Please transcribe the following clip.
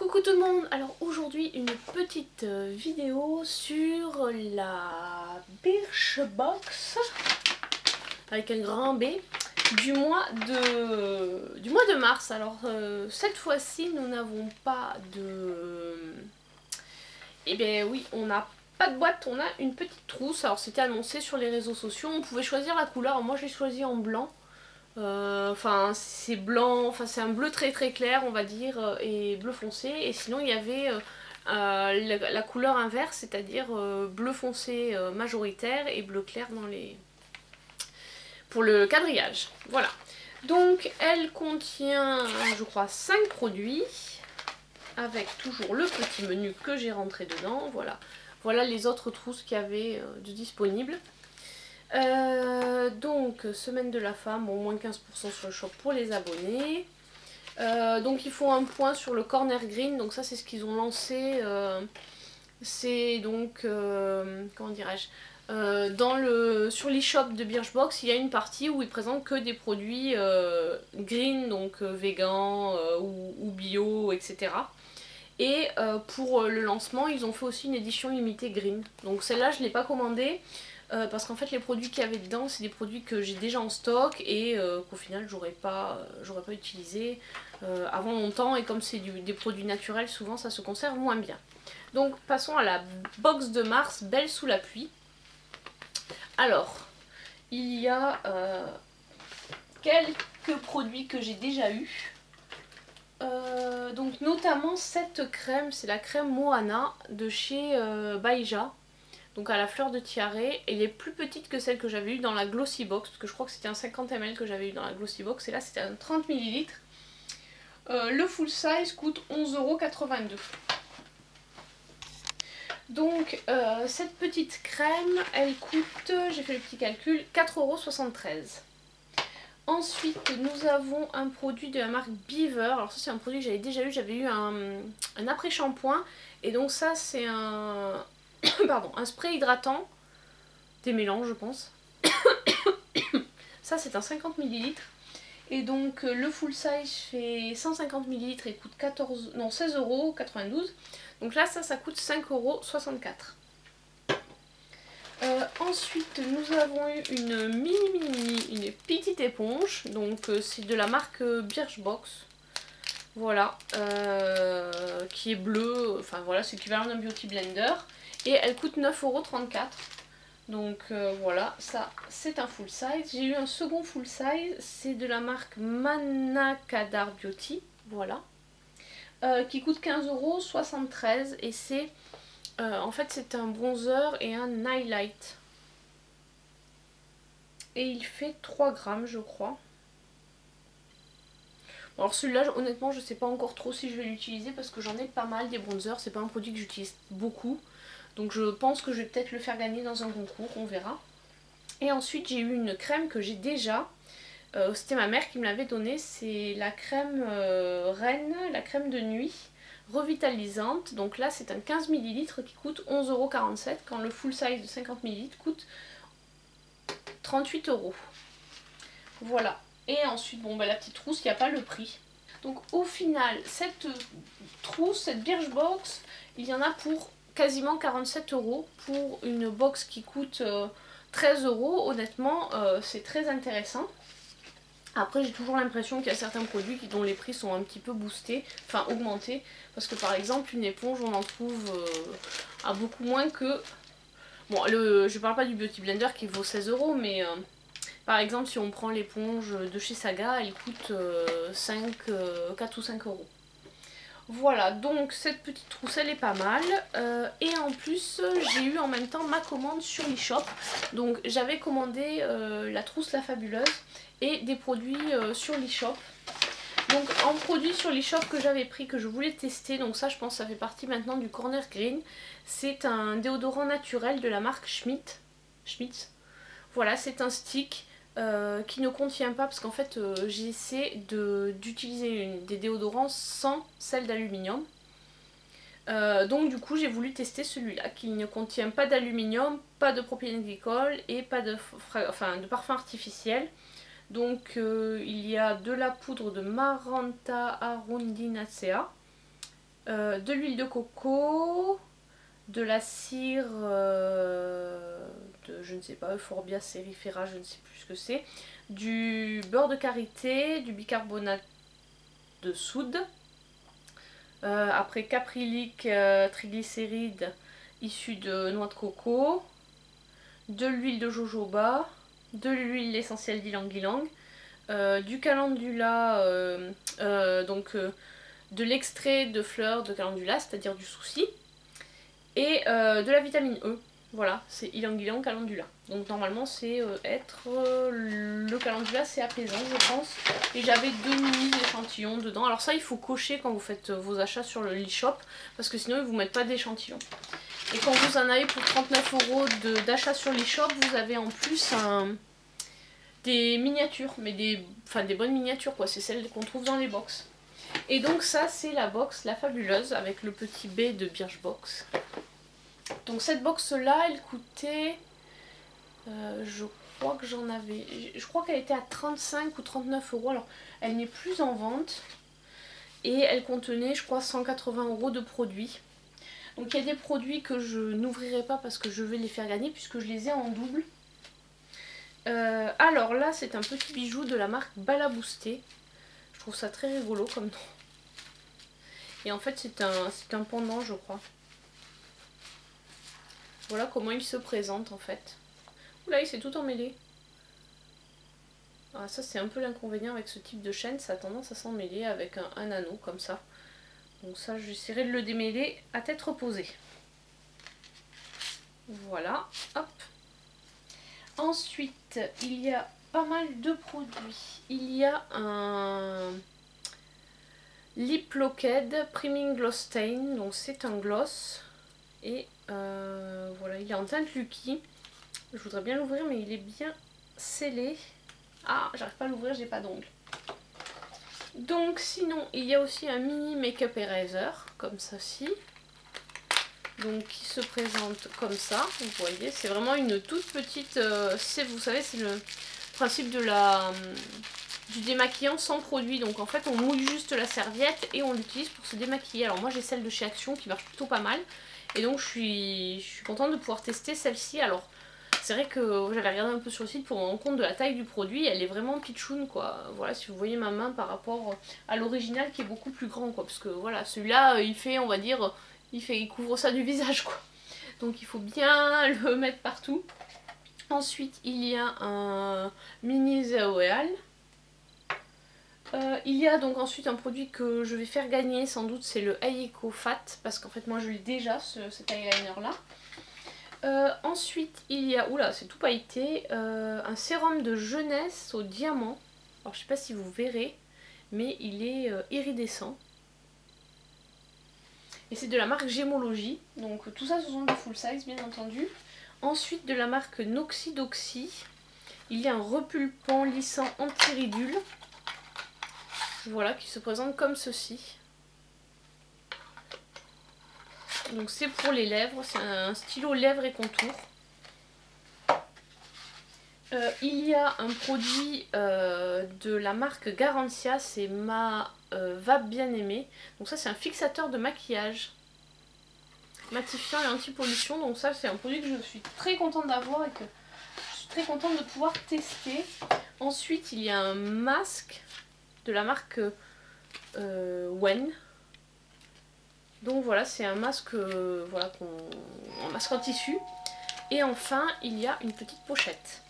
Coucou tout le monde. Alors aujourd'hui une petite vidéo sur la Birchbox avec un grand B du mois de mars. Alors cette fois-ci nous n'avons pas de... Eh bien oui, on n'a pas de boîte, on a une petite trousse. Alors c'était annoncé sur les réseaux sociaux, on pouvait choisir la couleur. Moi j'ai choisi en blanc. Enfin c'est blanc, enfin c'est un bleu très très clair on va dire et bleu foncé, et sinon il y avait la couleur inverse, c'est-à-dire bleu foncé majoritaire et bleu clair dans les... pour le quadrillage. Voilà, donc elle contient je crois 5 produits avec toujours le petit menu que j'ai rentré dedans. Voilà, voilà les autres trousses qu'il y avait de disponibles. Donc semaine de la femme, au moins 15% sur le shop pour les abonnés. Donc ils font un point sur le corner green, donc ça c'est ce qu'ils ont lancé. C'est donc comment dirais-je, sur l'e-shop de Birchbox, il y a une partie où ils présentent que des produits green, donc vegan ou bio, etc. Et pour le lancement ils ont fait aussi une édition limitée green, donc celle-là je ne l'ai pas commandée. Parce qu'en fait les produits qu'il y avait dedans c'est des produits que j'ai déjà en stock et qu'au final j'aurais pas utilisé avant longtemps, et comme c'est des produits naturels souvent ça se conserve moins bien. Donc passons à la box de mars, belle sous la pluie. Alors il y a quelques produits que j'ai déjà eu. Donc notamment cette crème, c'est la crème Moana de chez Baija. Donc à la fleur de tiare, elle est plus petite que celle que j'avais eue dans la Glossy Box, parce que je crois que c'était un 50 ml que j'avais eu dans la Glossy Box, et là c'était un 30 ml. Le full size coûte 11,82 €. Donc cette petite crème, elle coûte, j'ai fait le petit calcul, 4,73 €. Ensuite nous avons un produit de la marque Beaver. Alors ça c'est un produit que j'avais déjà eu, j'avais eu un après-shampoing, et donc ça c'est un... pardon, un spray hydratant, des mélanges je pense. Ça c'est un 50 ml. Et donc le full size fait 150 ml et coûte 16,92 €. Donc là ça coûte 5,64 €. Ensuite nous avons eu une petite éponge. Donc c'est de la marque Birchbox. Voilà, qui est bleue, enfin voilà, c'est l'équivalent d'un beauty blender. Et elle coûte 9,34 €. Donc voilà, ça c'est un full size. J'ai eu un second full size, c'est de la marque Manakadar Beauty, voilà, qui coûte 15,73 €. Et c'est, en fait c'est un bronzer et un highlight. Et il fait 3 grammes je crois. Alors celui-là honnêtement je sais pas encore trop si je vais l'utiliser, parce que j'en ai pas mal des bronzers, c'est pas un produit que j'utilise beaucoup. Donc je pense que je vais peut-être le faire gagner dans un concours, on verra. Et ensuite j'ai eu une crème que j'ai déjà, c'était ma mère qui me l'avait donnée, c'est la crème Reine, la crème de nuit revitalisante. Donc là c'est un 15 ml qui coûte 11,47 € quand le full size de 50 ml coûte 38 €. Voilà. Et ensuite, bon bah la petite trousse, il n'y a pas le prix. Donc au final, cette trousse, cette Birchbox, il y en a pour quasiment 47 € pour une box qui coûte 13 €. Honnêtement, c'est très intéressant. Après, j'ai toujours l'impression qu'il y a certains produits dont les prix sont un petit peu boostés, enfin augmentés. Parce que par exemple, une éponge, on en trouve à beaucoup moins que... Bon, je parle pas du Beauty Blender qui vaut 16 €, mais... par exemple, si on prend l'éponge de chez Saga, elle coûte 4 ou 5 €. Voilà, donc cette petite trousse, elle est pas mal. Et en plus, j'ai eu en même temps ma commande sur l'e-shop. Donc j'avais commandé la trousse La Fabuleuse et des produits sur l'e-shop. Donc en produit sur l'e-shop que j'avais pris, que je voulais tester, donc ça je pense que ça fait partie maintenant du Corner Green. C'est un déodorant naturel de la marque Schmitz. Voilà, c'est un stick qui ne contient pas, parce qu'en fait j'essaie d'utiliser des déodorants sans sel d'aluminium. Donc du coup j'ai voulu tester celui-là qui ne contient pas d'aluminium, pas de propylène glycol et pas de parfum artificiel. Donc il y a de la poudre de Maranta Arundinacea, de l'huile de coco, de la cire de je ne sais pas, Euphorbia cerifera, je ne sais plus ce que c'est, du beurre de karité, du bicarbonate de soude, après caprylique triglycérides issus de noix de coco, de l'huile de jojoba, de l'huile essentielle d'ylang-ylang, du calendula, de l'extrait de fleurs de calendula, c'est-à-dire du souci, et de la vitamine E. Voilà, c'est ylang-ylang calendula. Donc normalement c'est le calendula, c'est apaisant je pense. Et j'avais 2 mini échantillons dedans. Alors ça il faut cocher quand vous faites vos achats sur le l'e-shop, parce que sinon ils vous mettent pas d'échantillons. Et quand vous en avez pour 39 € d'achat sur l'e-shop, vous avez en plus des miniatures, mais des bonnes miniatures quoi, c'est celles qu'on trouve dans les box. Et donc ça c'est la box, la fabuleuse, avec le petit B de Birchbox. Donc cette box là elle coûtait, je crois que j'en avais, je crois qu'elle était à 35 ou 39 €, alors elle n'est plus en vente. Et elle contenait je crois 180 € de produits. Donc il y a des produits que je n'ouvrirai pas parce que je vais les faire gagner puisque je les ai en double. Alors là c'est un petit bijou de la marque Balaboosté. Je trouve ça très rigolo comme nom. Et en fait c'est un pendant je crois. Voilà comment il se présente en fait. Oula il s'est tout emmêlé. Ah, ça c'est un peu l'inconvénient avec ce type de chaîne, ça a tendance à s'emmêler avec un anneau comme ça. Donc ça j'essaierai de le démêler à tête reposée. Voilà, hop. Ensuite il y a pas mal de produits. Il y a un Lip Locked Priming Gloss Stain, donc c'est un gloss. Et voilà, il est en teinte Lucky. Je voudrais bien l'ouvrir mais il est bien scellé. Ah, j'arrive pas à l'ouvrir, j'ai pas d'ongles. Donc sinon, il y a aussi un mini make-up eraser, comme ceci. Donc qui se présente comme ça, vous voyez. C'est vraiment une toute petite... vous savez, c'est le principe de du démaquillant sans produit. Donc en fait, on mouille juste la serviette et on l'utilise pour se démaquiller. Alors moi, j'ai celle de chez Action qui marche plutôt pas mal. Et donc je suis contente de pouvoir tester celle-ci. Alors c'est vrai que j'avais regardé un peu sur le site pour me rendre compte de la taille du produit, elle est vraiment pitchoun quoi. Voilà, si vous voyez ma main par rapport à l'original qui est beaucoup plus grand quoi, parce que voilà, celui-là il fait, on va dire, il couvre ça du visage quoi. Donc il faut bien le mettre partout. Ensuite il y a un mini Zéoéal. Il y a donc ensuite un produit que je vais faire gagner sans doute, c'est le Ayeko Fat, parce qu'en fait moi je l'ai déjà cet eyeliner là. Ensuite il y a, oula c'est tout pailleté, un sérum de jeunesse au diamant. Alors je sais pas si vous verrez mais il est iridescent. Et c'est de la marque Gemology. Donc tout ça ce sont des full size bien entendu. Ensuite de la marque Noxidoxy, il y a un repulpant lissant anti-ridule. Voilà, qui se présente comme ceci. Donc c'est pour les lèvres, c'est un stylo lèvres et contours. Il y a un produit de la marque Garantia, c'est ma Vape Bien-Aimée. Donc ça c'est un fixateur de maquillage matifiant et anti-pollution. Donc ça c'est un produit que je suis très contente d'avoir et que je suis très contente de pouvoir tester. Ensuite il y a un masque de la marque Wen. Donc voilà, c'est un masque, voilà, un masque en tissu. Et enfin, il y a une petite pochette.